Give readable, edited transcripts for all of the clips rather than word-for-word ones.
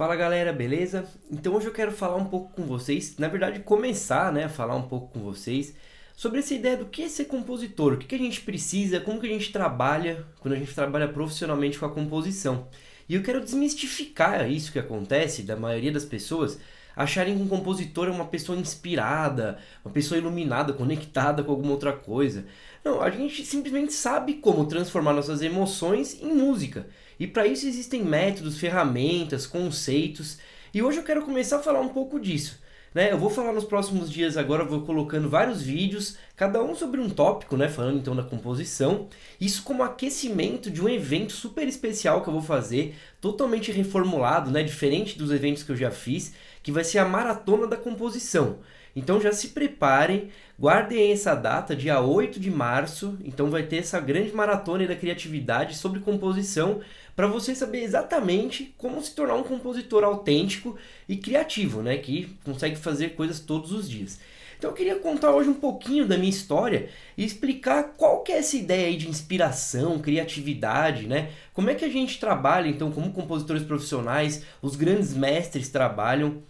Fala galera, beleza? Então hoje eu quero falar um pouco com vocês, na verdade começar, a falar um pouco com vocês sobre essa ideia do que é ser compositor, o que a gente precisa, como que a gente trabalha quando a gente trabalha profissionalmente com a composição. E eu quero desmistificar isso que acontece da maioria das pessoas acharem que um compositor é uma pessoa inspirada, uma pessoa iluminada, conectada com alguma outra coisa. Não, a gente simplesmente sabe como transformar nossas emoções em música. E para isso existem métodos, ferramentas, conceitos. E hoje eu quero começar a falar um pouco disso. Eu vou falar nos próximos dias agora, eu vou colocando vários vídeos, cada um sobre um tópico, falando então da composição. Isso como aquecimento de um evento super especial que eu vou fazer, totalmente reformulado, diferente dos eventos que eu já fiz, que vai ser a Maratona da Composição. Então já se preparem, guardem essa data, dia 8 de março, então vai ter essa grande maratona da criatividade sobre composição, para você saber exatamente como se tornar um compositor autêntico e criativo, que consegue fazer coisas todos os dias. Então eu queria contar hoje um pouquinho da minha história e explicar qual que é essa ideia aí de inspiração, criatividade, Como é que a gente trabalha então como compositores profissionais, os grandes mestres trabalham,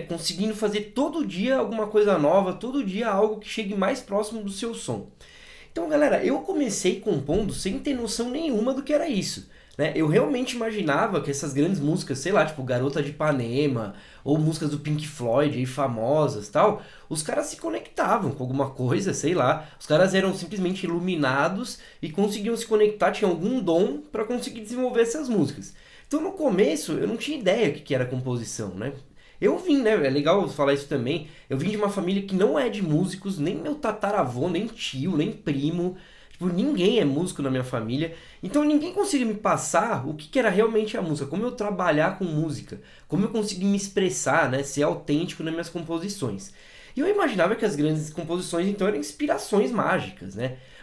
conseguindo fazer todo dia alguma coisa nova, todo dia algo que chegue mais próximo do seu som. Então, galera, eu comecei compondo sem ter noção nenhuma do que era isso. Eu realmente imaginava que essas grandes músicas, sei lá, tipo Garota de Ipanema, ou músicas do Pink Floyd aí famosas tal, os caras se conectavam com alguma coisa, sei lá, os caras eram simplesmente iluminados e conseguiam se conectar, tinham algum dom para conseguir desenvolver essas músicas. Então no começo eu não tinha ideia do que era composição, Eu vim, é legal falar isso também, eu vim de uma família que não é de músicos, nem meu tataravô, nem tio, nem primo, tipo, ninguém é músico na minha família, então ninguém conseguia me passar o que era realmente a música, como eu trabalhar com música, como eu conseguir me expressar, ser autêntico nas minhas composições. E eu imaginava que as grandes composições então eram inspirações mágicas,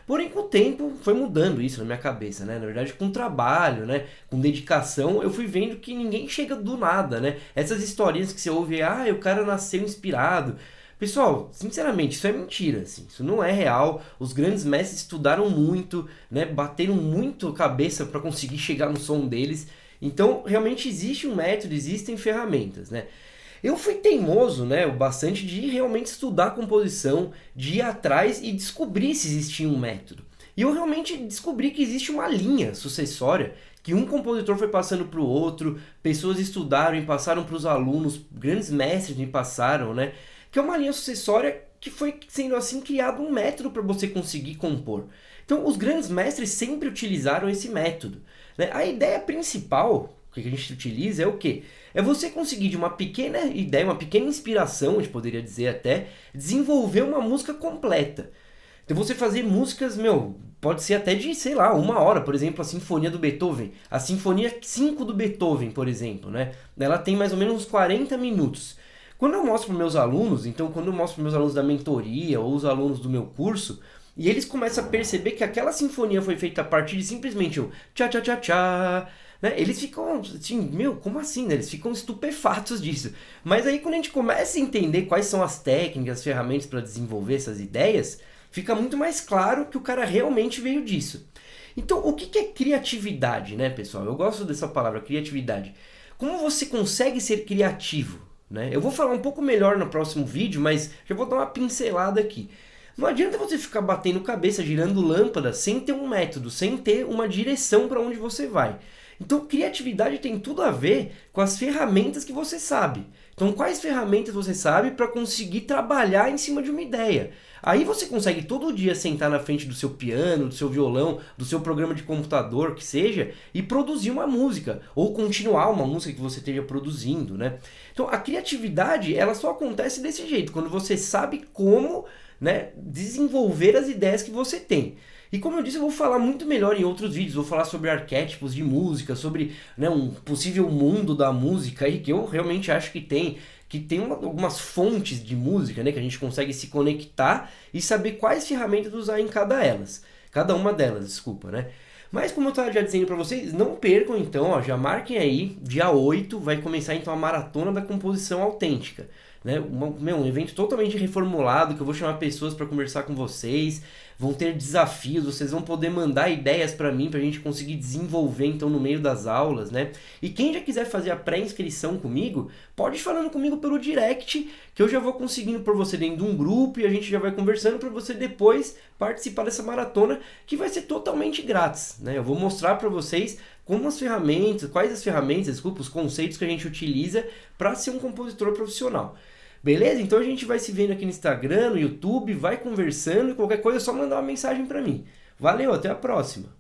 Porém, com o tempo, foi mudando isso na minha cabeça, Na verdade, com trabalho, com dedicação, eu fui vendo que ninguém chega do nada, Essas historinhas que você ouve, o cara nasceu inspirado. Pessoal, sinceramente, isso é mentira, assim. Isso não é real. Os grandes mestres estudaram muito, bateram muito cabeça para conseguir chegar no som deles. Então, realmente existe um método, existem ferramentas, Eu fui teimoso, o bastante de realmente estudar a composição, de ir atrás e descobrir se existia um método. E eu realmente descobri que existe uma linha sucessória, que um compositor foi passando para o outro, pessoas estudaram e passaram para os alunos, grandes mestres me passaram, Que é uma linha sucessória que foi sendo assim criado um método para você conseguir compor. Então os grandes mestres sempre utilizaram esse método, A ideia principal que a gente utiliza é o quê? É você conseguir de uma pequena ideia, uma pequena inspiração, a gente poderia dizer até, desenvolver uma música completa. Então você fazer músicas, pode ser até de, sei lá, 1 hora, por exemplo, a Sinfonia do Beethoven. A Sinfonia 5 do Beethoven, por exemplo, Ela tem mais ou menos uns 40 minutos. Quando eu mostro para meus alunos, então quando eu mostro para meus alunos da mentoria ou os alunos do meu curso, e eles começam a perceber que aquela sinfonia foi feita a partir de simplesmente o tchá-tchá-tchá-tchá, eles ficam assim, como assim, Eles ficam estupefatos disso. Mas aí quando a gente começa a entender quais são as técnicas, as ferramentas para desenvolver essas ideias, fica muito mais claro que o cara realmente veio disso. Então, o que é criatividade, pessoal? Eu gosto dessa palavra, criatividade. Como você consegue ser criativo, Eu vou falar um pouco melhor no próximo vídeo, mas já vou dar uma pincelada aqui. Não adianta você ficar batendo cabeça, girando lâmpada, sem ter um método, sem ter uma direção para onde você vai. Então, criatividade tem tudo a ver com as ferramentas que você sabe. Então, quais ferramentas você sabe para conseguir trabalhar em cima de uma ideia? Aí você consegue todo dia sentar na frente do seu piano, do seu violão, do seu programa de computador, que seja, e produzir uma música, ou continuar uma música que você esteja produzindo, Então, a criatividade, ela só acontece desse jeito, quando você sabe como, desenvolver as ideias que você tem. E como eu disse, eu vou falar muito melhor em outros vídeos, vou falar sobre arquétipos de música, sobre um possível mundo da música aí, que eu realmente acho que tem algumas fontes de música, que a gente consegue se conectar e saber quais ferramentas usar em cada uma delas, desculpa, Mas como eu estava já dizendo para vocês, não percam então, já marquem aí, dia 8 vai começar então a Maratona da Composição Autêntica. né? Um evento totalmente reformulado, que eu vou chamar pessoas para conversar com vocês, vão ter desafios, vocês vão poder mandar ideias para mim, para a gente conseguir desenvolver então no meio das aulas, né? E quem já quiser fazer a pré-inscrição comigo, pode ir falando comigo pelo direct, que eu já vou conseguindo por você dentro de um grupo e a gente já vai conversando para você depois participar dessa maratona, que vai ser totalmente grátis, né? Eu vou mostrar para vocês como as ferramentas, quais as ferramentas, desculpa, os conceitos que a gente utiliza para ser um compositor profissional. Beleza? Então a gente vai se vendo aqui no Instagram, no YouTube, vai conversando e qualquer coisa é só mandar uma mensagem para mim. Valeu, até a próxima!